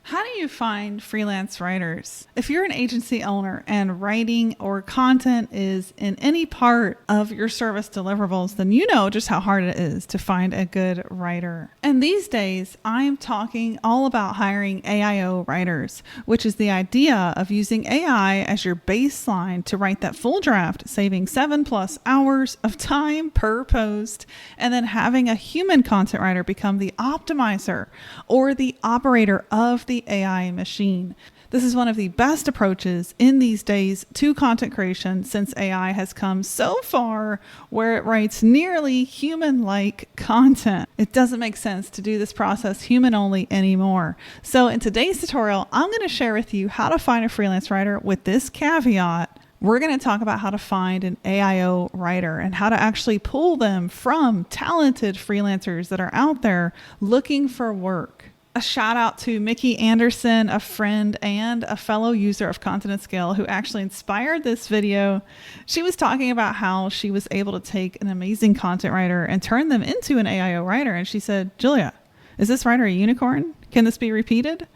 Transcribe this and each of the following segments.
How do you find freelance writers? If you're an agency owner and writing or content is in any part of your service deliverables, then you know just how hard it is to find a good writer. And these days, I'm talking all about hiring AIO writers, which is the idea of using AI as your baseline to write that full draft, saving 7+ hours of time per post, and then having a human content writer become the optimizer or the operator of the AI machine. This is one of the best approaches in these days to content creation since AI has come so far where it writes nearly human-like content. It doesn't make sense to do this process human-only anymore. So in today's tutorial, I'm going to share with you how to find a freelance writer with this caveat. We're going to talk about how to find an AIO writer and how to actually pull them from talented freelancers that are out there looking for work. A shout out to Mickey Anderson, a friend and a fellow user of Content at Scale who actually inspired this video. She was talking about how she was able to take an amazing content writer and turn them into an AIO writer. And she said, Julia, is this writer a unicorn? Can this be repeated?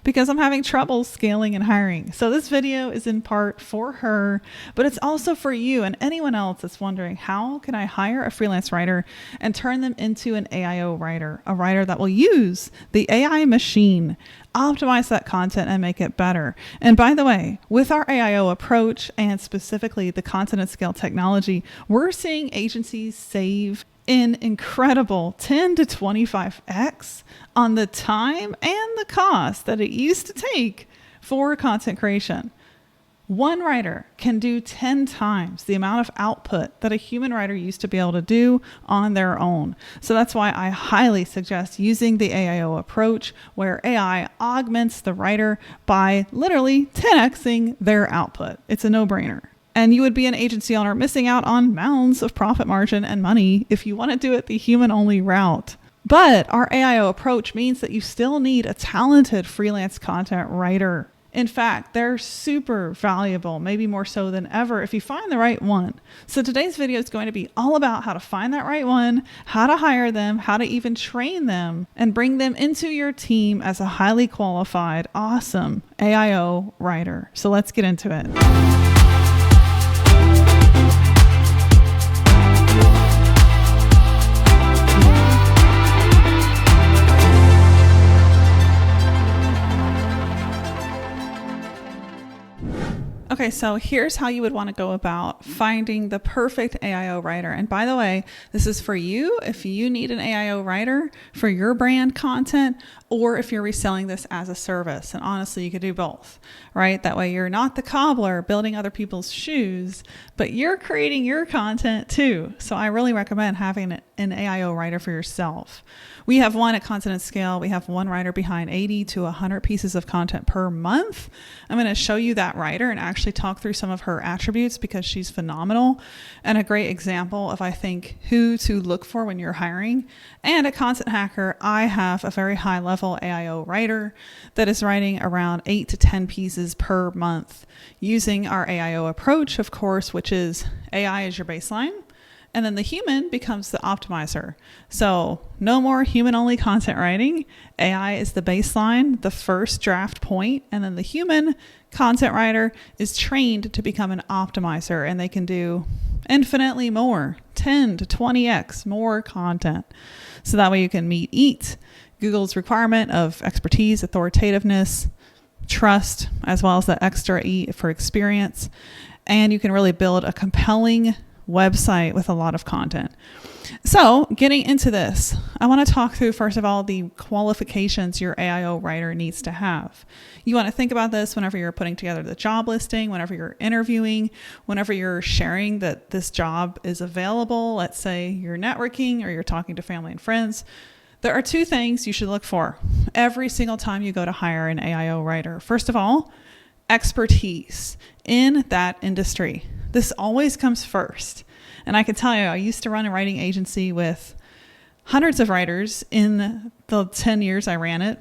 Because I'm having trouble scaling and hiring. So this video is in part for her, but it's also for you and anyone else that's wondering, how can I hire a freelance writer and turn them into an AIO writer, a writer that will use the AI machine, optimize that content and make it better. And by the way, with our AIO approach and specifically the Content at Scale technology, we're seeing agencies save an incredible 10 to 25x on the time and the cost that it used to take for content creation. One writer can do 10 times the amount of output that a human writer used to be able to do on their own. So that's why I highly suggest using the AIO approach, where AI augments the writer by literally 10xing their output. It's a no-brainer. And you would be an agency owner missing out on mounds of profit margin and money if you want to do it the human-only route. But our AIO approach means that you still need a talented freelance content writer. In fact, they're super valuable, maybe more so than ever if you find the right one. So today's video is going to be all about how to find that right one, how to hire them, how to even train them, and bring them into your team as a highly qualified, awesome AIO writer. So let's get into it. Okay, so here's how you would want to go about finding the perfect AIO writer. And by the way, this is for you if you need an AIO writer for your brand content, or if you're reselling this as a service. And honestly, you could do both, right? That way you're not the cobbler building other people's shoes, but you're creating your content too. So I really recommend having an AIO writer for yourself. We have one at Content at Scale. We have one writer behind 80 to 100 pieces of content per month. I'm going to show you that writer and actually talk through some of her attributes because she's phenomenal and a great example of, I think, who to look for when you're hiring. And at Content Hacker, I have a very high level AIO writer that is writing around 8 to 10 pieces per month using our AIO approach, of course, which is AI is your baseline. And then the human becomes the optimizer. So no more human-only content writing. AI is the baseline, the first draft point, and then the human content writer is trained to become an optimizer, and they can do infinitely more, 10 to 20x more content. So that way you can meet Google's requirement of expertise, authoritativeness, trust, as well as the extra E for experience. And you can really build a compelling website with a lot of content. So getting into this, I want to talk through, first of all, the qualifications your AIO writer needs to have. You want to think about this whenever you're putting together the job listing, whenever you're interviewing, whenever you're sharing that this job is available. Let's say you're networking or you're talking to family and friends. There are two things you should look for every single time you go to hire an AIO writer. First of all, expertise in that industry. This always comes first. And I can tell you, I used to run a writing agency with hundreds of writers in the 10 years I ran it.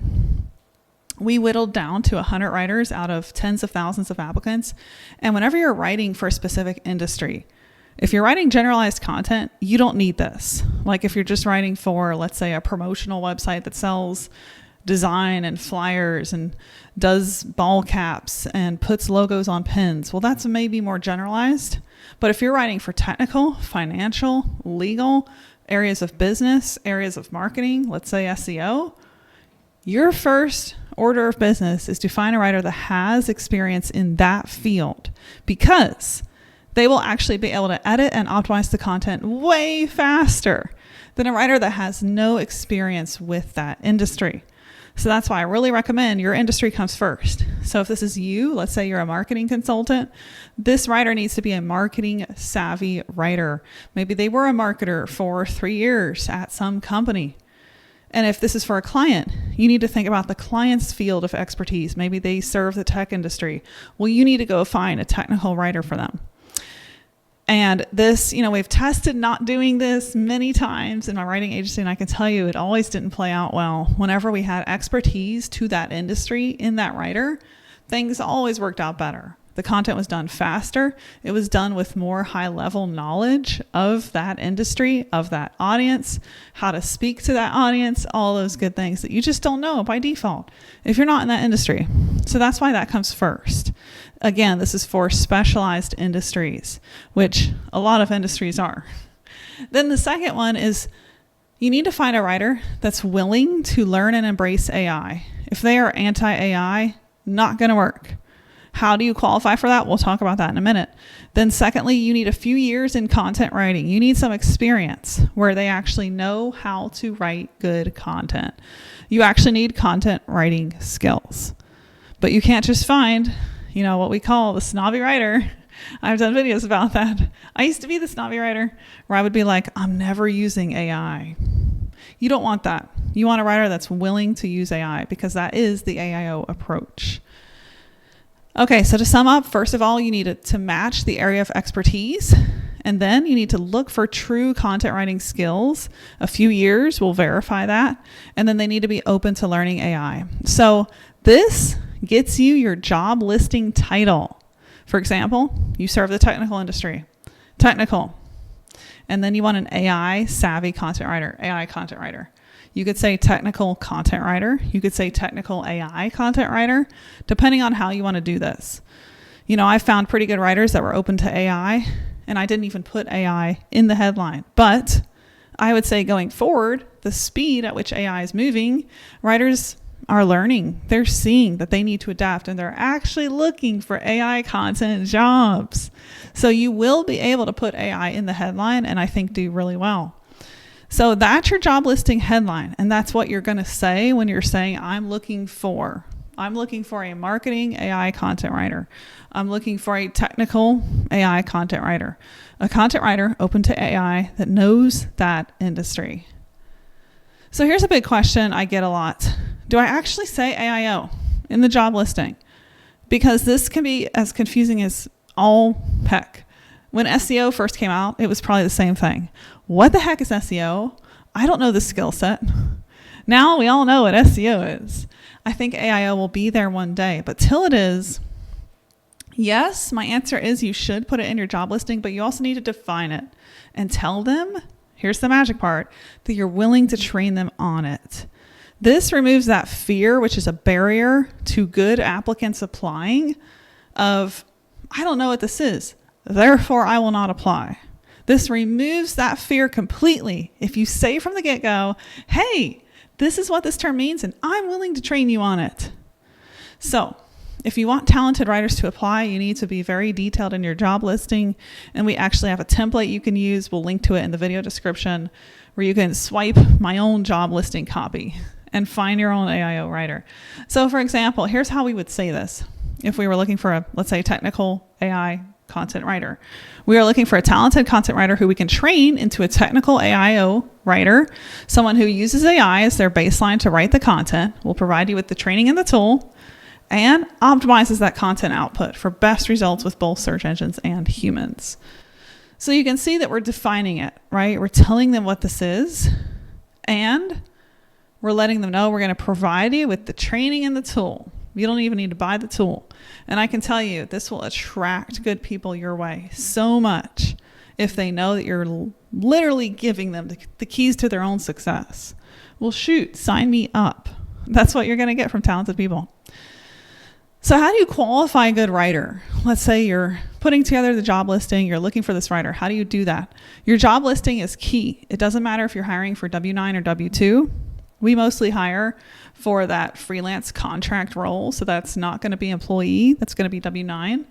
We whittled down to 100 writers out of tens of thousands of applicants. And whenever you're writing for a specific industry, if you're writing generalized content, you don't need this. Like if you're just writing for, let's say, a promotional website that sells design and flyers and does ball caps and puts logos on pins. Well, that's maybe more generalized. But if you're writing for technical, financial, legal, areas of business, areas of marketing, let's say SEO, your first order of business is to find a writer that has experience in that field, because they will actually be able to edit and optimize the content way faster than a writer that has no experience with that industry. So that's why I really recommend your industry comes first. So if this is you, let's say you're a marketing consultant, this writer needs to be a marketing savvy writer. Maybe they were a marketer for 3 years at some company. And if this is for a client, you need to think about the client's field of expertise. Maybe they serve the tech industry. Well, you need to go find a technical writer for them. And this, we've tested not doing this many times in my writing agency, and I can tell you it always didn't play out well. Whenever we had expertise to that industry in that writer, things always worked out better. The content was done faster. It was done with more high-level knowledge of that industry, of that audience, how to speak to that audience, all those good things that you just don't know by default if you're not in that industry. So that's why that comes first. Again, this is for specialized industries, which a lot of industries are. Then the second one is you need to find a writer that's willing to learn and embrace AI. If they are anti-AI, not going to work. How do you qualify for that? We'll talk about that in a minute. Then secondly, you need a few years in content writing. You need some experience where they actually know how to write good content. You actually need content writing skills. But you can't just find, what we call the snobby writer. I've done videos about that. I used to be the snobby writer where I would be like, I'm never using AI. You don't want that. You want a writer that's willing to use AI, because that is the AIO approach. Okay, so to sum up, first of all, you need to match the area of expertise, and then you need to look for true content writing skills. A few years will verify that, and then they need to be open to learning AI. So this gets you your job listing title. For example, you serve the technical industry, technical, and then you want an AI savvy content writer, AI content writer. You could say technical content writer. You could say technical AI content writer, depending on how you want to do this. I found pretty good writers that were open to AI, and I didn't even put AI in the headline. But I would say going forward, the speed at which AI is moving, writers are learning. They're seeing that they need to adapt, and they're actually looking for AI content jobs. So you will be able to put AI in the headline, and I think do really well. So that's your job listing headline. And that's what you're going to say when you're saying, I'm looking for a marketing AI content writer. I'm looking for a technical AI content writer, a content writer open to AI that knows that industry. So here's a big question I get a lot. Do I actually say AIO in the job listing? Because this can be as confusing as all heck. When SEO first came out, it was probably the same thing. What the heck is SEO? I don't know the skill set. Now we all know what SEO is. I think AIO will be there one day, but till it is, yes, my answer is you should put it in your job listing, but you also need to define it and tell them, here's the magic part, that you're willing to train them on it. This removes that fear, which is a barrier to good applicants applying, of, I don't know what this is, therefore I will not apply. This removes that fear completely. If you say from the get-go, hey, this is what this term means, and I'm willing to train you on it. So if you want talented writers to apply, you need to be very detailed in your job listing. And we actually have a template you can use. We'll link to it in the video description, where you can swipe my own job listing copy and find your own AIO writer. So for example, here's how we would say this. If we were looking for let's say, technical AI content writer. We are looking for a talented content writer who we can train into a technical AIO writer, someone who uses AI as their baseline to write the content, will provide you with the training and the tool, and optimizes that content output for best results with both search engines and humans. So you can see that we're defining it, right? We're telling them what this is, and we're letting them know we're going to provide you with the training and the tool. You don't even need to buy the tool. And I can tell you, this will attract good people your way so much if they know that you're literally giving them the keys to their own success. Well, shoot, sign me up. That's what you're going to get from talented people. So how do you qualify a good writer? Let's say you're putting together the job listing, you're looking for this writer. How do you do that? Your job listing is key. It doesn't matter if you're hiring for W-9 or W-2. We mostly hire for that freelance contract role. So that's not going to be employee. That's going to be W-9.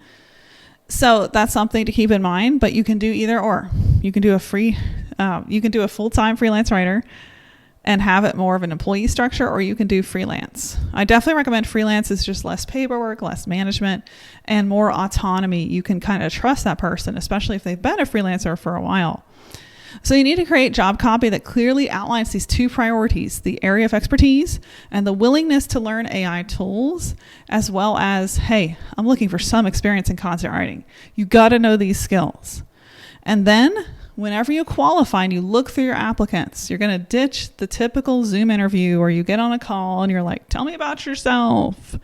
So that's something to keep in mind, but you can do either or. You can do a full-time freelance writer and have it more of an employee structure, or you can do freelance. I definitely recommend freelance. Is just less paperwork, less management, and more autonomy. You can kind of trust that person, especially if they've been a freelancer for a while. So you need to create job copy that clearly outlines these two priorities, the area of expertise and the willingness to learn AI tools, as well as, hey, I'm looking for some experience in content writing. You got to know these skills. And then whenever you qualify and you look through your applicants, you're going to ditch the typical Zoom interview where you get on a call and you're like, tell me about yourself.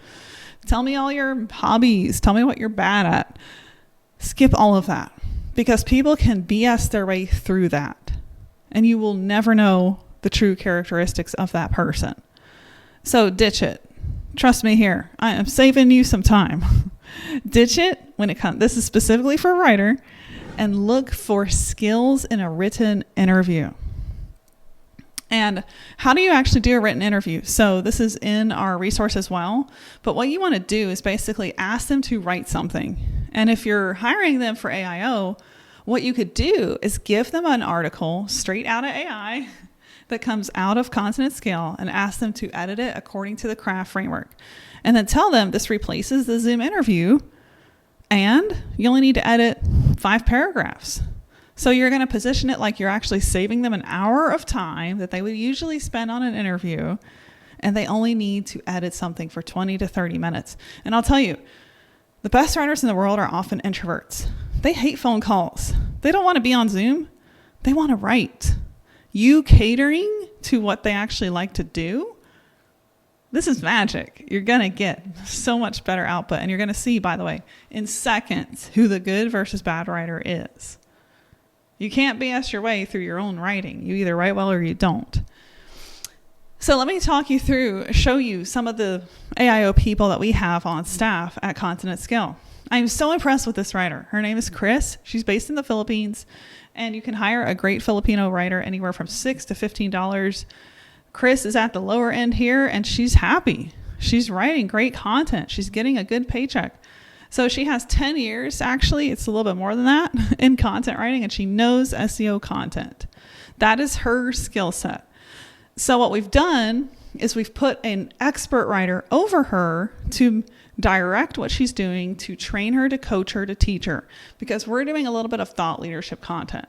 Tell me all your hobbies. Tell me what you're bad at. Skip all of that, because people can BS their way through that and you will never know the true characteristics of that person. So ditch it. Trust me here. I am saving you some time. Ditch it when it comes. This is specifically for a writer. And look for skills in a written interview. And how do you actually do a written interview? So this is in our resource as well. But what you want to do is basically ask them to write something. And if you're hiring them for AIO, what you could do is give them an article straight out of AI that comes out of Content at Scale and ask them to edit it according to the craft framework. And then tell them this replaces the Zoom interview. And you only need to edit 5 paragraphs. So you're going to position it like you're actually saving them an hour of time that they would usually spend on an interview, and they only need to edit something for 20 to 30 minutes. And I'll tell you, the best writers in the world are often introverts. They hate phone calls. They don't want to be on Zoom. They want to write. You catering to what they actually like to do, this is magic. You're going to get so much better output. And you're going to see, by the way, in seconds, who the good versus bad writer is. You can't BS your way through your own writing. You either write well or you don't. So let me show you some of the AIO people that we have on staff at Content at Scale. I'm so impressed with this writer. Her name is Chris. She's based in the Philippines. And you can hire a great Filipino writer anywhere from $6 to $15. Chris is at the lower end here, and she's happy. She's writing great content. She's getting a good paycheck. So she has 10 years, actually, it's a little bit more than that, in content writing, and she knows SEO content. That is her skill set. So what we've done is we've put an expert writer over her to direct what she's doing, to train her, to coach her, to teach her, because we're doing a little bit of thought leadership content.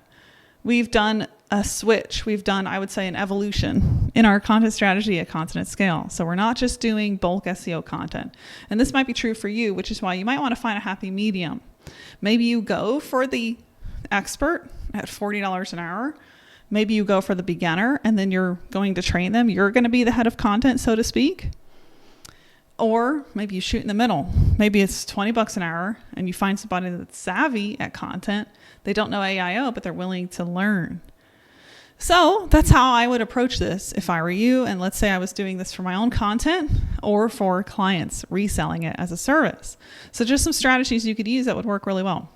We've done a switch. We've done, I would say, an evolution in our content strategy at Content at Scale. So we're not just doing bulk SEO content. And this might be true for you, which is why you might want to find a happy medium. Maybe you go for the expert at $40 an hour. Maybe you go for the beginner and then you're going to train them. You're going to be the head of content, so to speak. Or maybe you shoot in the middle. Maybe it's $20 an hour and you find somebody that's savvy at content. They don't know AIO, but they're willing to learn. So that's how I would approach this if I were you. And let's say I was doing this for my own content or for clients, reselling it as a service. So just some strategies you could use that would work really well.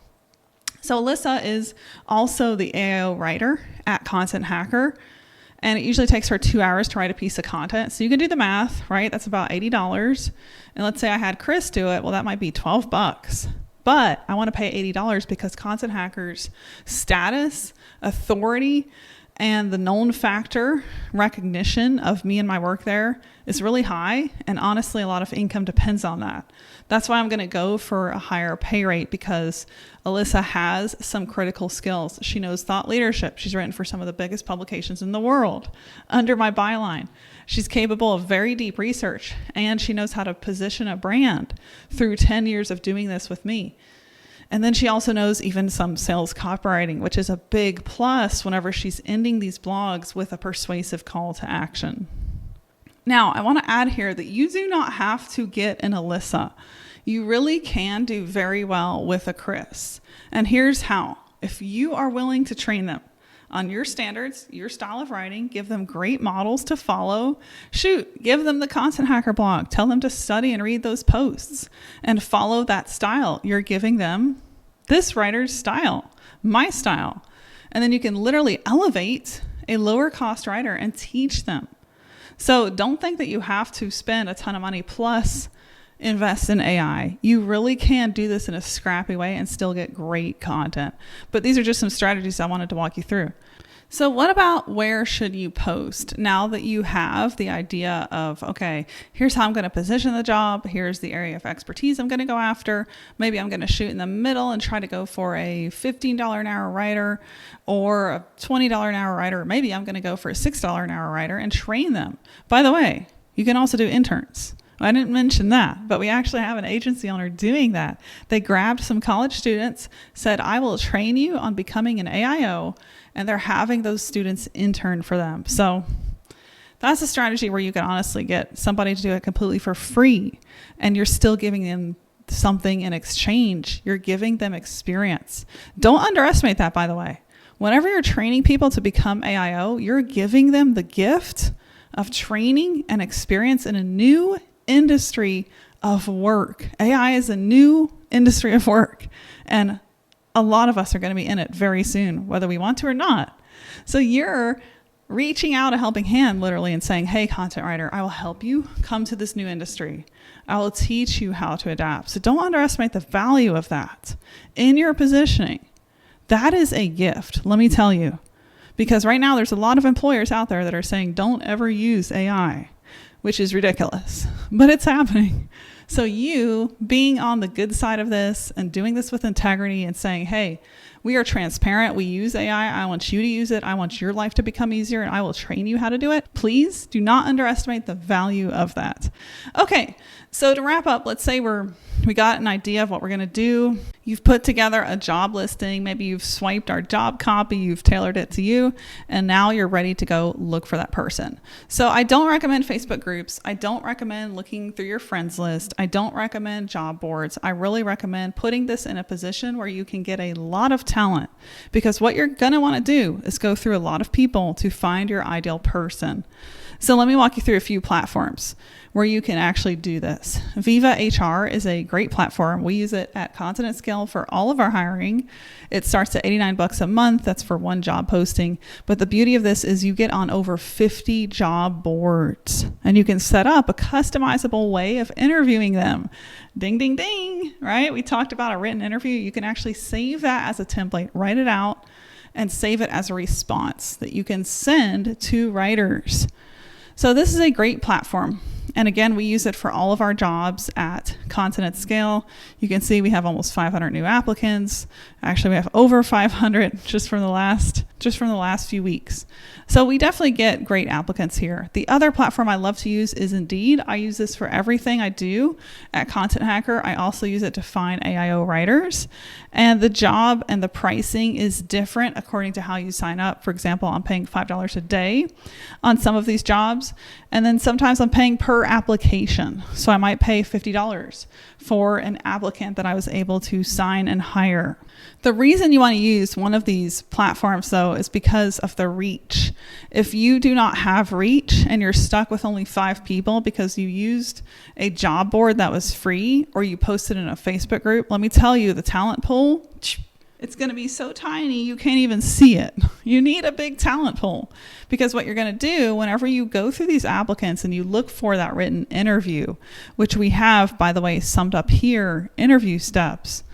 So Alyssa is also the AIO writer at Content Hacker. And it usually takes her 2 hours to write a piece of content. So you can do the math, right? That's about $80. And let's say I had Chris do it. Well, that might be $12. But I want to pay $80 because Content Hacker's status, authority, and the known factor recognition of me and my work there is really high. And honestly, a lot of income depends on that. That's why I'm going to go for a higher pay rate, because Alyssa has some critical skills. She knows thought leadership. She's written for some of the biggest publications in the world under my byline. She's capable of very deep research, and she knows how to position a brand through 10 years of doing this with me. And then she also knows even some sales copywriting, which is a big plus whenever she's ending these blogs with a persuasive call to action. Now, I want to add here that you do not have to get an Alyssa. You really can do very well with a Chris. And here's how. If you are willing to train them, on your standards, your style of writing, give them great models to follow. Shoot, give them the Content Hacker blog. Tell them to study and read those posts and follow that style. You're giving them this writer's style, my style. And then you can literally elevate a lower cost writer and teach them. So don't think that you have to spend a ton of money plus invest in AI. You really can do this in a scrappy way and still get great content. But these are just some strategies I wanted to walk you through. So what about where should you post? Now that you have the idea of, okay, here's how I'm going to position the job. Here's the area of expertise I'm going to go after. Maybe I'm going to shoot in the middle and try to go for a $15 an hour writer or a $20 an hour writer. Maybe I'm going to go for a $6 an hour writer and train them. By the way, you can also do interns. I didn't mention that, but we actually have an agency owner doing that. They grabbed some college students, said, I will train you on becoming an AIO, and they're having those students intern for them. So that's a strategy where you can honestly get somebody to do it completely for free, and you're still giving them something in exchange. You're giving them experience. Don't underestimate that, by the way. Whenever you're training people to become AIO, you're giving them the gift of training and experience in a new industry of work. AI is a new industry of work, and a lot of us are going to be in it very soon, whether we want to or not. So you're reaching out a helping hand literally and saying, hey, content writer, I will help you come to this new industry. I will teach you how to adapt. So don't underestimate the value of that in your positioning. That is a gift, let me tell you, because right now there's a lot of employers out there that are saying don't ever use AI, which is ridiculous, but it's happening. So you being on the good side of this and doing this with integrity and saying, hey, we are transparent. We use AI. I want you to use it. I want your life to become easier, and I will train you how to do it. Please do not underestimate the value of that. Okay, so to wrap up, let's say we got an idea of what we're going to do. You've put together a job listing. Maybe you've swiped our job copy. You've tailored it to you. And now you're ready to go look for that person. So I don't recommend Facebook groups. I don't recommend looking through your friends list. I don't recommend job boards. I really recommend putting this in a position where you can get a lot of talent, because what you're going to want to do is go through a lot of people to find your ideal person. So let me walk you through a few platforms where you can actually do this. Viva HR is a great platform. We use it at Content at Scale for all of our hiring. It starts at $89 a month. That's for one job posting. But the beauty of this is you get on over 50 job boards, and you can set up a customizable way of interviewing them. Ding, ding, ding, right? We talked about a written interview. You can actually save that as a template, write it out, and save it as a response that you can send to writers. So this is a great platform. And again, we use it for all of our jobs at Content at Scale. You can see we have almost 500 new applicants. Actually, we have over 500 just from the last few weeks. So we definitely get great applicants here. The other platform I love to use is Indeed. I use this for everything I do at Content Hacker. I also use it to find AIO writers. And the job and the pricing is different according to how you sign up. For example, I'm paying $5 a day on some of these jobs. And then sometimes I'm paying per application. So I might pay $50 for an applicant that I was able to sign and hire. The reason you want to use one of these platforms, though, is because of the reach. If you do not have reach and you're stuck with only 5 people because you used a job board that was free or you posted in a Facebook group, let me tell you, the talent pool, it's going to be so tiny you can't even see it. You need a big talent pool, because what you're going to do whenever you go through these applicants and you look for that written interview, which we have, by the way, summed up here, interview steps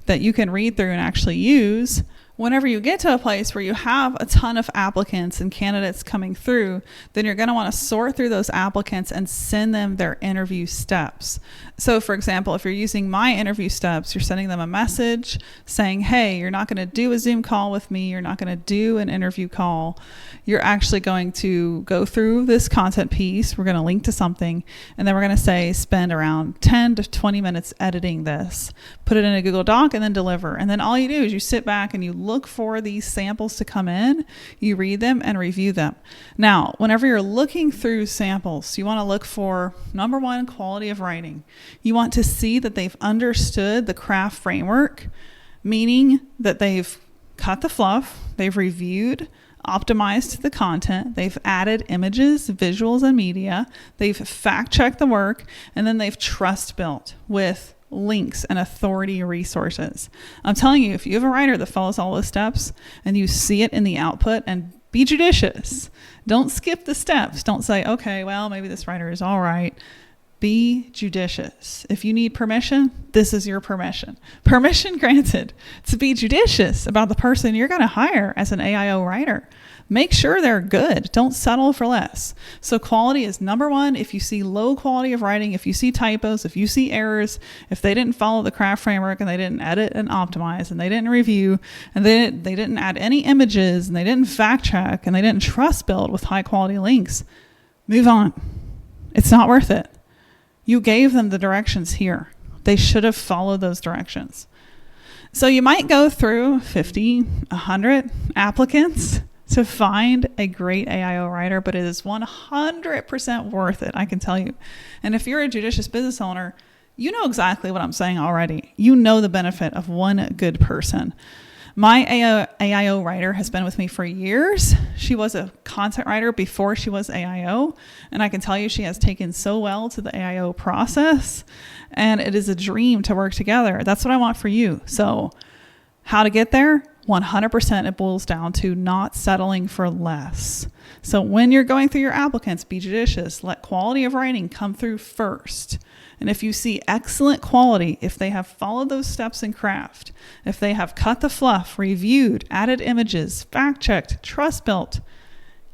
that you can read through and actually use. Whenever you get to a place where you have a ton of applicants and candidates coming through, then you're going to want to sort through those applicants and send them their interview steps. So for example, if you're using my interview steps, you're sending them a message saying, hey, you're not going to do a Zoom call with me. You're not going to do an interview call. You're actually going to go through this content piece. We're going to link to something, and then we're going to say spend around 10 to 20 minutes editing this, put it in a Google Doc, and then deliver. And then all you do is you sit back and you look for these samples to come in, you read them and review them. Now, whenever you're looking through samples, you want to look for, number one, quality of writing. You want to see that they've understood the craft framework, meaning that they've cut the fluff, they've reviewed optimized the content, they've added images, visuals, and media, they've fact-checked the work, and then they've trust built with links and authority resources. I'm telling you, if you have a writer that follows all those steps and you see it in the output, and be judicious. Don't skip the steps. Don't say, okay, well, maybe this writer is all right. Be judicious. If you need permission, this is your permission. Permission granted to be judicious about the person you're going to hire as an AIO writer. Make sure they're good. Don't settle for less. So quality is number one. If you see low quality of writing, if you see typos, if you see errors, if they didn't follow the craft framework and they didn't edit and optimize and they didn't review and they didn't add any images and they didn't fact check and they didn't trust build with high quality links, move on. It's not worth it. You gave them the directions here. They should have followed those directions. So you might go through 50, 100 applicants to find a great AIO writer, but it is 100% worth it, I can tell you. And if you're a judicious business owner, you know exactly what I'm saying already. You know the benefit of one good person. My AIO writer has been with me for years. She was a content writer before she was AIO, and I can tell you she has taken so well to the AIO process, and it is a dream to work together. That's what I want for you. So how to get there? 100% it boils down to not settling for less. So when you're going through your applicants, be judicious. Let quality of writing come through first. And if you see excellent quality, if they have followed those steps in craft, if they have cut the fluff, reviewed, added images, fact-checked, trust built,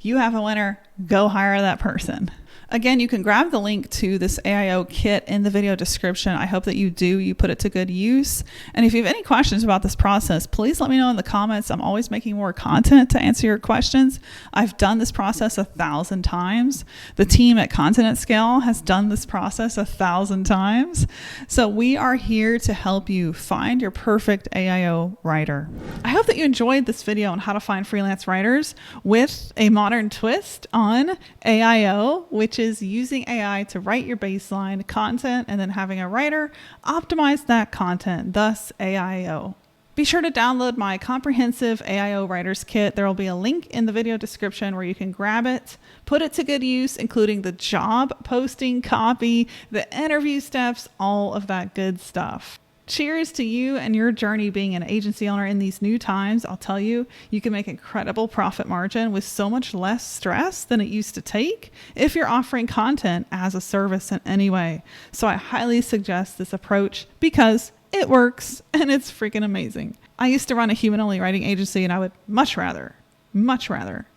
you have a winner. Go hire that person. Again, you can grab the link to this AIO kit in the video description. I hope that you do. You put it to good use. And if you have any questions about this process, please let me know in the comments. I'm always making more content to answer your questions. I've done this process 1,000 times. The team at Content at Scale has done this process 1,000 times. So we are here to help you find your perfect AIO writer. I hope that you enjoyed this video on how to find freelance writers with a modern twist on AIO, which is using AI to write your baseline content and then having a writer optimize that content, thus AIO. Be sure to download my comprehensive AIO Writers Kit. There will be a link in the video description where you can grab it, put it to good use, including the job posting copy, the interview steps, all of that good stuff. Cheers to you and your journey being an agency owner in these new times. I'll tell you, you can make incredible profit margin with so much less stress than it used to take if you're offering content as a service in any way. So I highly suggest this approach because it works and it's freaking amazing. I used to run a human-only writing agency and I would much rather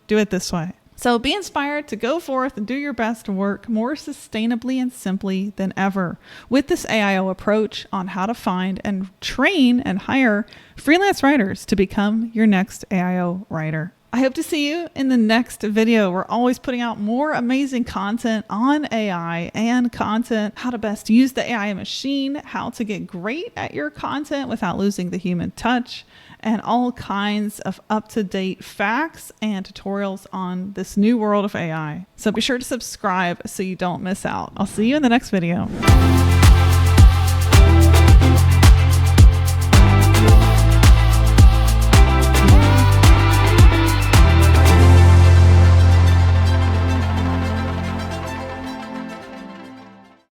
do it this way. So be inspired to go forth and do your best to work more sustainably and simply than ever with this AIO approach on how to find and train and hire freelance writers to become your next AIO writer. I hope to see you in the next video. We're always putting out more amazing content on AI and content, how to best use the AI machine, how to get great at your content without losing the human touch, and all kinds of up-to-date facts and tutorials on this new world of AI. So be sure to subscribe so you don't miss out. I'll see you in the next video.